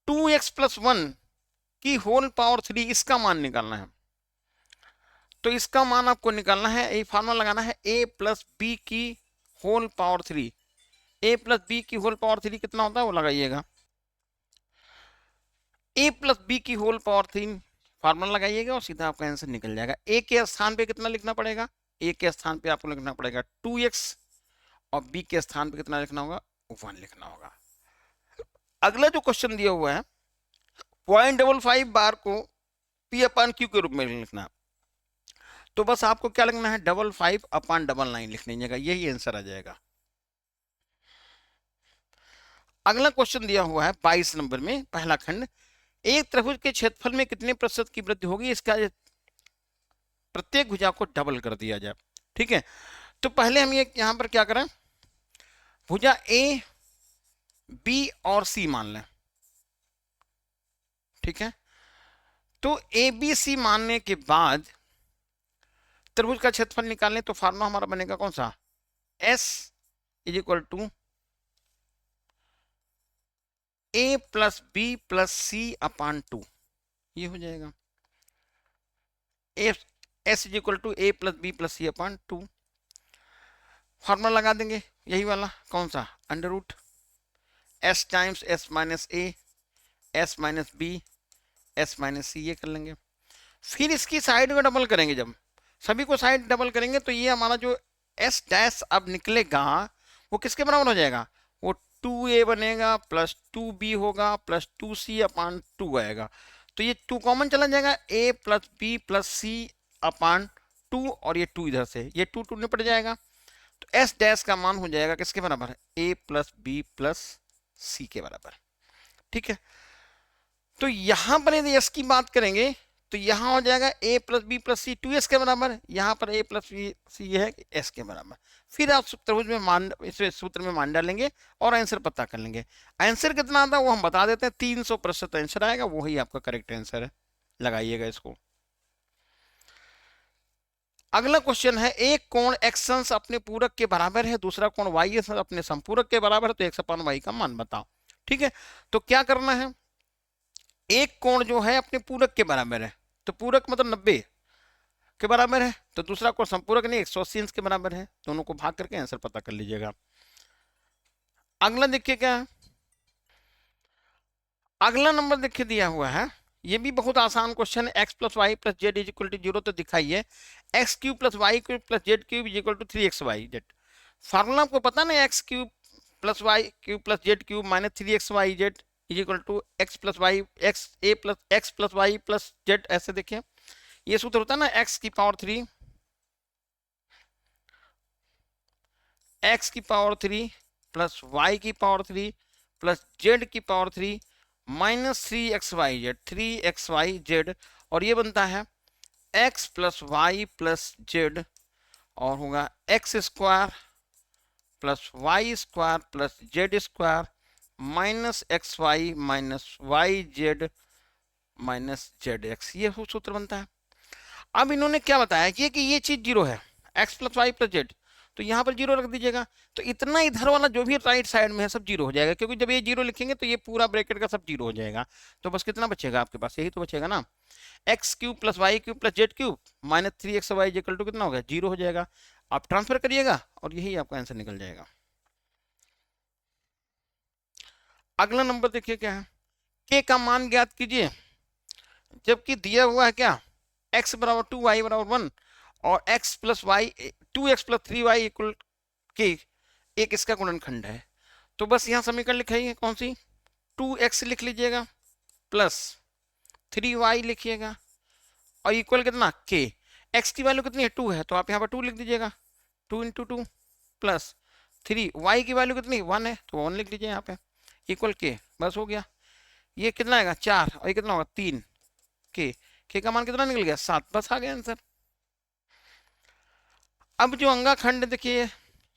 2x + 1 की होल पावर 3, इसका मान निकालना है, तो इसका मान आपको निकालना है, ये फार्मूला लगाना है a + b की होल पावर 3, a + b की होल पावर 3 कितना होता है वो लगाइएगा, a + b की होल पावर 3 फार्मूला लगाइएगा और सीधा आपका आंसर निकल जाएगा। a के स्थान पे कितना लिखना पड़ेगा, a के स्थान पे आपको लिखना पड़ेगा 2x, और b के स्थान पे कितना लिखना होगा 1 लिखना होगा। अगला जो क्वेश्चन दिया हुआ है 0.55 बार को p/q के रूप में लिखना, तो बस आपको क्या लिखना है 55/99 लिख लीजिएगा, यही आंसर आ जाएगा। अगला क्वेश्चन दिया हुआ है 22 नंबर में, पहला खंड, एक त्रिभुज के क्षेत्रफल में कितने प्रतिशत की वृद्धि होगी, इसका प्रत्येक भुजा को डबल कर दिया जाए। ठीक है, तो पहले हम ये यहां पर क्या करें, भुजा ए, बी और सी मान लें। ठीक है, तो ए बी सी मानने के बाद त्रिभुज का क्षेत्रफल निकालने, तो फार्मूला हमारा बनेगा कौन सा, S = a + b + c/2, ये हो जाएगा S = a + b + c/2। Formula लगा देंगे यही वाला, कौन सा, √ s times s - a, s - b, s - c, ये कर लेंगे। फिर इसकी साइड को डबल करेंगे, जब सभी को साइड डबल करेंगे तो ये हमारा जो s डैश अब निकलेगा वो किसके बराबर हो जाएगा, वो 2a बनेगा प्लस 2b होगा प्लस 2c/2 आएगा, तो ये 2 कॉमन चला जाएगा, a + b + c/2, और ये 2 इधर से, ये 2 निपट जाएगा, तो s डैश का मान हो जाएगा किसके बराबर, a + b + c के बराबर। ठीक है, तो यहां पर यदि s की बात करेंगे तो यहाँ हो जाएगा a plus B plus c 2s के बराबर, यहाँ पर a प्लस बी सी ये है s के बराबर। फिर आप त्रिभुज में मान, इस सूत्र में मान डालेंगे और आंसर पता कर लेंगे। आंसर कितना आता है वो हम बता देते हैं, 300% आंसर आएगा, वही आपका करेक्ट आंसर है, लगाइएगा इसको। अगला क्वेश्चन है, एक कोण x अपने पूरक के बराबर है, दूसरा कोण y अपने संपूरक के बराबर है, तो x अपान y का मान बताओ। ठीक है, तो क्या करना है, एक कोण जो है अपने पूरक के बराबर है, तो पूरक मतलब 90 के बराबर है, तो दूसरा कोण संपूरक नहीं 180 अंश के बराबर है, दोनों को भाग करके आंसर पता कर लीजिएगा। अगला देखिए क्या है, अगला नंबर देखिए दिया हुआ है, ये भी बहुत आसान क्वेश्चन है, x plus y plus z is equal to 0, तो दिखाइए x cube plus y cube plus z cube is equal to 3xyz। Formula आपको पता ना, x cube plus y cube plus z cube minus 3xyz is equal to x plus y x plus y plus z. ऐसे देखिए ये सूत्र होता है ना, एक्स की पावर 3 प्लस वाई की पावर 3 प्लस जेड की पावर 3 माइनस 3xyz, और ये बनता है x plus y plus z, और होगा x square plus y square plus z square minus x y minus y z minus z x, ये सूत्र बनता है। अब इन्होंने क्या बताया कि ये चीज जीरो है, x plus y plus z, तो यहाँ पर जीरो रख दीजिएगा, तो इतना इधर वाला जो भी राइट साइड में है सब जीरो हो जाएगा, क्योंकि जब ये जीरो लिखेंगे तो ये पूरा ब्रैकेट का सब जीरो हो जाएगा, तो बस कितना बचेगा आपके पास, यही तो बचेगा ना, x cube plus y cube plus z cube minus 3xy equal to कितना हो गया, जीरो हो जाएगा। आप ट्रांसफर करिएगा और यही आपका आंसर निकल जाएगा। अगला नंबर देखिए क्या है, के का मान ज्ञात कीजिए, जबकि दिया हुआ है क्या, x बराबर 2 y बराबर 1 और x plus y 2x plus 3y equal के एक इसका गुणनखंड है, तो बस यहाँ समीकरण लिखाइए कौन सी, 2x लिख लीजिएगा प्लस 3y लिखिएगा और इक्वल कितना k, x की वैल्यू कितनी है 2 है, तो आप यहाँ पर 2 लिख दीजिएगा, 2 इंटू 2 प्लस 3, y की वैल्यू कितनी 1 है, तो 1 लिख लीजिए यहाँ पे, इक्वल k, बस हो गया। ये कितना आएगा 4 और ये कितना होगा 3, के का मान कितना निकल गया 7, बस आ गया आंसर। अब जो अंगा खंड देखिए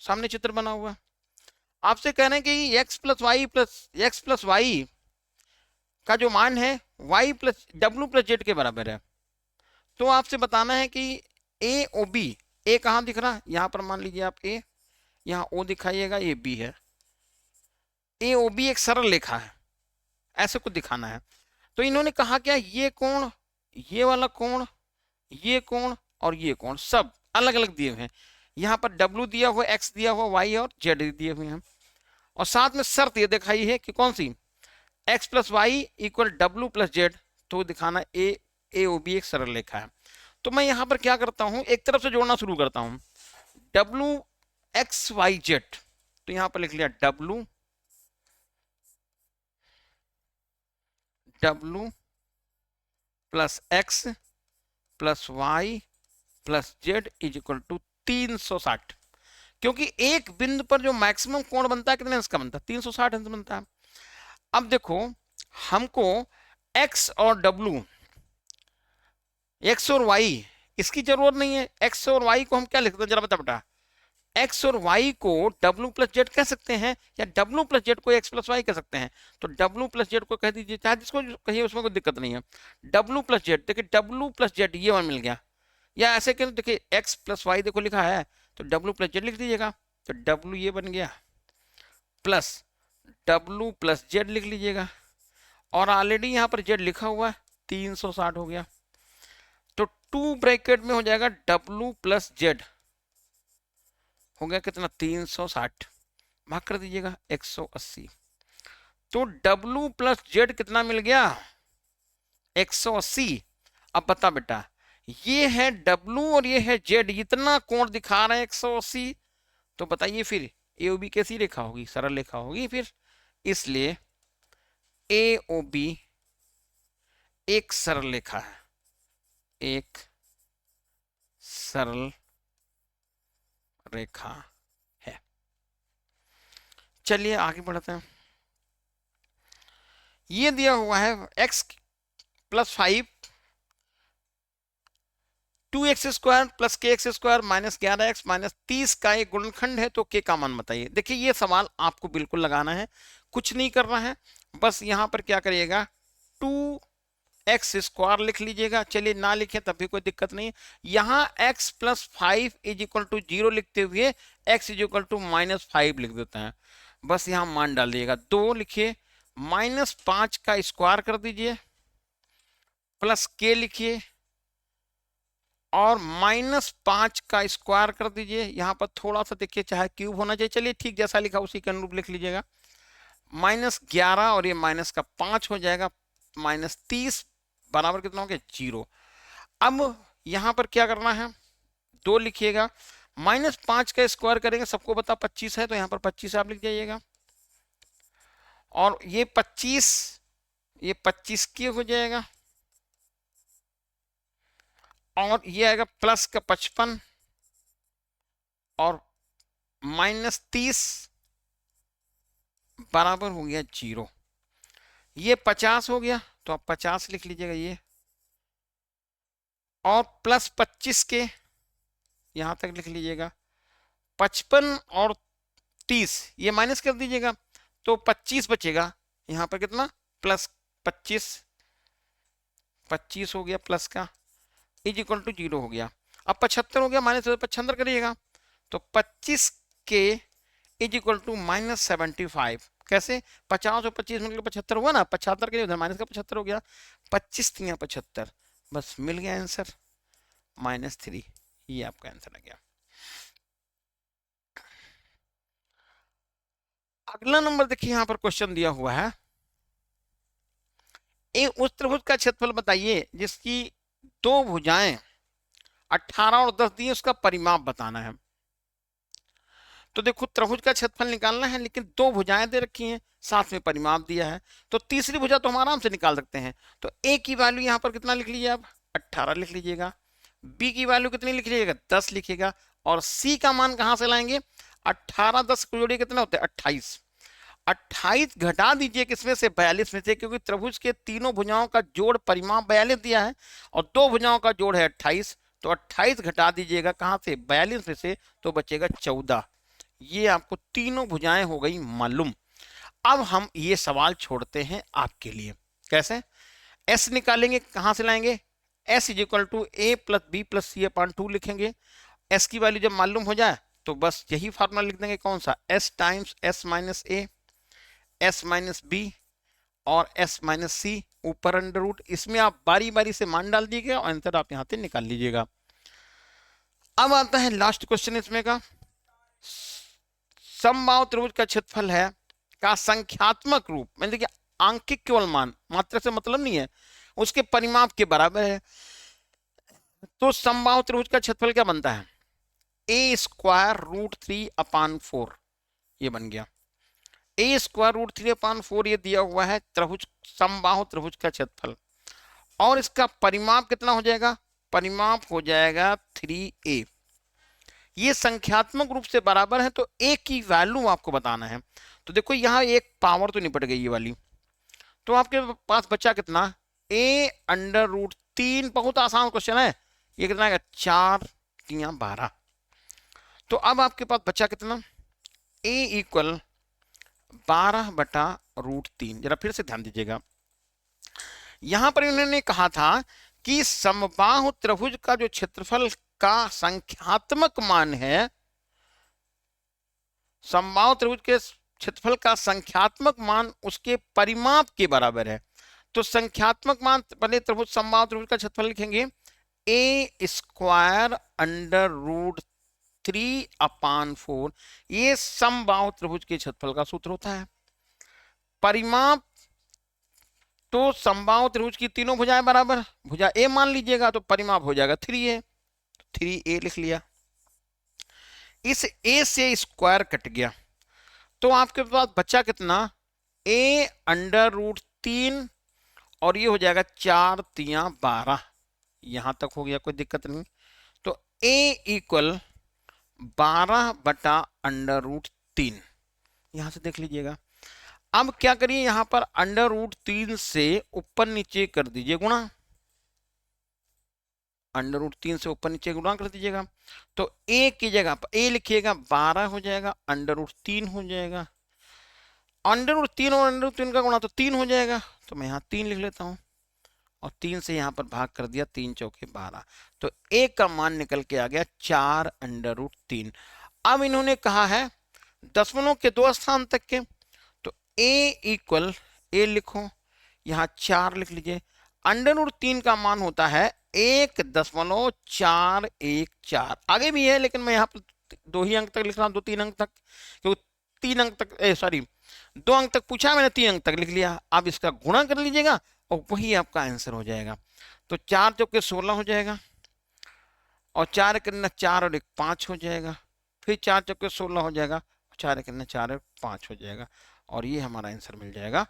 सामने चित्र बना हुआ, आपसे कह रहे हैं कि एक्स प्लस वाई का जो मान है y plus W plus Z के बराबर है, तो आपसे बताना है कि ए ओ बी, ए कहाँ दिख रहा है यहाँ पर, मान लीजिए आप ए, यहाँ ओ दिखाइएगा, ये बी है, ए ओ बी एक सरल रेखा है, ऐसे कुछ दिखाना है। तो इन्होंने कहा क्या, ये कोण, ये वाला कोण, ये कोण और ये कोण सब अलग अलग दिए हुए हैं, यहाँ पर W दिया हुआ, X दिया हुआ, Y और Z दिए हुए हैं, और साथ में शर्त ये दिखाई है कि कौन सी, x प्लस वाई इक्वल डब्ल्यू प्लस जेड, तो दिखाना ए ओ बी एक सरल रेखा है। तो मैं यहाँ पर क्या करता हूँ, एक तरफ से जोड़ना शुरू करता हूँ, W एक्स वाई जेड, तो यहाँ पर लिख लिया W plus x plus y plus z is equal to 360, क्योंकि एक बिंदु पर जो मैक्सिमम कोण बनता है कितने अंश का बनता है, 360 अंश बनता है। अब देखो हमको x और w, x और y इसकी जरूरत नहीं है, x और y को हम क्या लिखते हैं जरा बता बेटा, x और y को w प्लस जेड कह सकते हैं या w प्लस जेड को x प्लस वाई कह सकते हैं, तो w प्लस जेड को कह दीजिए, चाहे जिसको कहिए उसमें कोई दिक्कत नहीं है। w प्लस जेड, देखिए w प्लस जेड ये वन मिल गया, या ऐसे करें, देखिए x प्लस वाई देखो लिखा है, तो w प्लस जेड लिख दीजिएगा, तो w ये बन गया प्लस w प्लस जेड लिख लीजिएगा, और ऑलरेडी यहाँ पर जेड लिखा हुआ है 360 हो गया, तो 2 ब्रैकेट में हो जाएगा w प्लस जेड, हो गया कितना 360, भाग कर दीजिएगा 180, तो w प्लस जेड कितना मिल गया 180। अब बता बेटा, ये है w और ये है z, इतना कोण दिखा रहे हैं 180, तो बताइए फिर ए ओ बी कैसी रेखा होगी, सरल रेखा होगी फिर, इसलिए ए ओ बी एक सरल रेखा है, एक सरल रेखा है। चलिए आगे बढ़ते हैं, ये दिया हुआ है x plus 5 2x² plus kx² minus 11x minus 30 का एक गुणनखंड है, तो k का मान बताइए। देखिए ये सवाल आपको बिल्कुल लगाना है, कुछ नहीं करना है, बस यहां पर क्या करिएगा 2x² लिख लीजिएगा। चलिए ना लिखे तब भी कोई दिक्कत नहीं है। यहाँ x plus 5 is equal to 0 लिखते हुए x इज इक्वल टू -5 लिख देते हैं। बस यहाँ मान डाल दिएगा, 2 लिखिए, -5 का स्क्वायर कर दीजिए, प्लस k लिखिए और -5 का स्क्वायर कर दीजिए। यहाँ पर थोड़ा सा देखिए चाहे क्यूब होना चाहिए, चलिए ठीक जैसा लिखा उसी के अनुरूप लिख लीजिएगा। -11 और ये माइनस का 5 हो जाएगा, -30 बराबर कितना हो गया 0। अब यहाँ पर क्या करना है, 2 लिखिएगा, -5 का स्क्वायर करेंगे, सबको पता 25 है, तो यहाँ पर 25 आप लिख जाइएगा। और ये 25 के हो जाएगा, और ये आएगा प्लस का 55 और -30 बराबर हो गया 0। ये 50 हो गया, तो आप 50 लिख लीजिएगा ये, और प्लस 25 के यहां तक लिख लीजिएगा, 55 और 30 ये माइनस कर दीजिएगा, तो 25 बचेगा। यहां पर कितना प्लस 25 हो गया, प्लस का इज इक्वल टू 0 हो गया। अब 75 हो गया, माइनस 75 करिएगा, तो 25 के इज इक्वल टू -75। कैसे 50 और 25 मिलकर 75 हुआ ना, 75 के लिए उधर माइनस का 75 हो गया, 25 3 75, बस मिल गया आंसर -3। ये आपका आंसर आ गया। अगला नंबर देखिए, यहां पर क्वेश्चन दिया हुआ है, एक उस त्रिभुज का क्षेत्रफल बताइए जिसकी 2 भुजाएं 18 और 10 दी, उसका परिमाप बताना है। तो देखो त्रिभुज का क्षेत्रफल निकालना है, लेकिन 2 भुजाएं दे रखी हैं, साथ में परिमाप दिया है, तो तीसरी भुजा तो हम आराम से निकाल सकते हैं। तो a की वैल्यू यहाँ पर कितना लिख लीजिए आप, 18 लिख लीजिएगा, b की वैल्यू कितनी लिख लीजिएगा, 10 लिखिएगा, और c का मान कहां से लाएंगे, 18 10 को जोड़िए कितने होते हैं 28। 28 घटा दीजिए किसमें से, 42 में से, क्योंकि त्रिभुज के तीनों भुजाओं का जोड़ परिमाप 42 दिया है और 2 भुजाओं का जोड़ है 28, तो 28 घटा दीजिएगा कहां से, 42 में से, तो बचेगा 14। ये आपको तीनों भुजाएं हो गई मालूम। अब हम ये सवाल छोड़ते हैं आपके लिए, कैसे s निकालेंगे, कहां से लाएंगे, s is equal to a plus B plus c upon 2 लिखेंगे। s की वैल्यू जब मालूम हो जाए तो बस यही फार्मूला लिख देंगे, कौन सा, s times s minus a, s minus B और s माइनस सी ऊपर अंडर रूट, इसमें आप बारी बारी से मान डाल दीजिएगा और आंसर आप यहां से निकाल लीजिएगा। अब आता है लास्ट क्वेश्चन इसमें का, समबाहु त्रिभुज का क्षेत्रफल है का संख्यात्मक रूप, मैंने देखिए आंकिक केवल मान, मात्रा से मतलब नहीं है, उसके परिमाप के बराबर है। तो समबाहु त्रिभुज का क्षेत्रफल क्या बनता है, a²√3/4, ये बन गया a²√3/4, ये दिया हुआ है त्रिभुज, समबाहु त्रिभुज का क्षेत्रफल, और इसका परिमाप कितना हो जाएगा, परिमाप हो जाएगा 3a। ये संख्यात्मक रूप से बराबर है, तो a की वैल्यू आपको बताना है। तो देखो यहाँ एक पावर तो निपट गई ये वाली, तो आपके पास बचा कितना, a√3, बहुत आसान क्वेश्चन है, ये कितना है 4 3 12। तो अब आपके पास बचा कितना, a इक्वल 12/√3। जरा फिर से ध्यान दीजिएगा, यहां पर इन्होंने कहा था कि समबाहु त्रिभुज का जो क्षेत्रफल का संख्यात्मक मान है, समबाहु त्रिभुज के क्षेत्रफल का संख्यात्मक मान उसके परिमाप के बराबर है। तो संख्यात्मक मान, पहले त्रिभुज समबाहु त्रिभुज का क्षेत्रफल लिखेंगे a²√3/4, ये समबाहु त्रिभुज के क्षेत्रफल का सूत्र होता है। परिमाप, तो समबाहु त्रिभुज की तीनों भुजाएं बराबर, भुजा a मान लीजिएगा तो परिमाप हो जाएगा 3a, 3a लिख लिया, इस a से स्क्वायर कट गया, तो आपके पास बचा कितना, a√3 और ये हो जाएगा 4 3 12, यहां तक हो गया, कोई दिक्कत नहीं। तो a इक्वल 12/√3, यहां से देख लीजिएगा। अब क्या करिए, यहां पर √3 से ऊपर नीचे कर दीजिए गुणा, अंडर रूट 3 से ऊपर नीचे गुणा कर दीजिएगा। तो ए की जगह पर ए लिखिएगा 12 हो जाएगा, अंडर रूट 3 हो जाएगा, अंडर रूट 3 और अंडर रूट 3 का गुणा तो 3 हो जाएगा, तो मैं यहाँ 3 लिख लेता हूँ और 3 से यहाँ पर भाग कर दिया, 3 चौके 12। तो ए का मान निकल के आ गया 4√3। अब इन्होंने कहा है दशमलव के 2 स्थान तक के, तो ए इक्वल ए लिखो, यहाँ 4 लिख लीजिए। अंडर रूट 3 का मान होता है 1.414। आगे भी है लेकिन मैं यहाँ पर 2 ही अंक तक लिख रहा हूँ, 2-3 अंक तक, क्योंकि 3 अंक तक सॉरी 2 अंक तक पूछा मैंने, 3 अंक तक लिख लिया। अब इसका गुणा कर लीजिएगा और वही आपका आंसर हो जाएगा। तो 4 चौके 16 हो जाएगा और 4 करना 4 और 1 5 हो जाएगा, फिर 4 चौके 16 हो जाएगा, 4 करना 4 और 5 हो जाएगा, और ये हमारा आंसर मिल जाएगा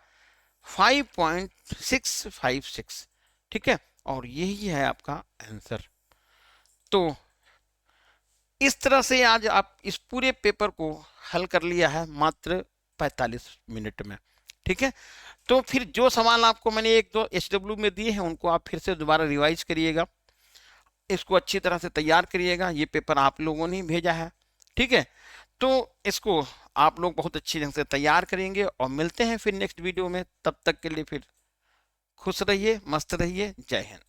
5.656। ठीक है, और यही है आपका आंसर। तो इस तरह से आज आप इस पूरे पेपर को हल कर लिया है मात्र 45 मिनट में। ठीक है, तो फिर जो सवाल आपको मैंने 1-2 HW में दिए हैं उनको आप फिर से दोबारा रिवाइज करिएगा, इसको अच्छी तरह से तैयार करिएगा। ये पेपर आप लोगों ने भेजा है, ठीक है, तो इसको आप लोग बहुत अच्छी ढंग से तैयार करेंगे और मिलते हैं फिर नेक्स्ट वीडियो में। तब तक के लिए फिर खुश रहिए, मस्त रहिए, जय हिंद।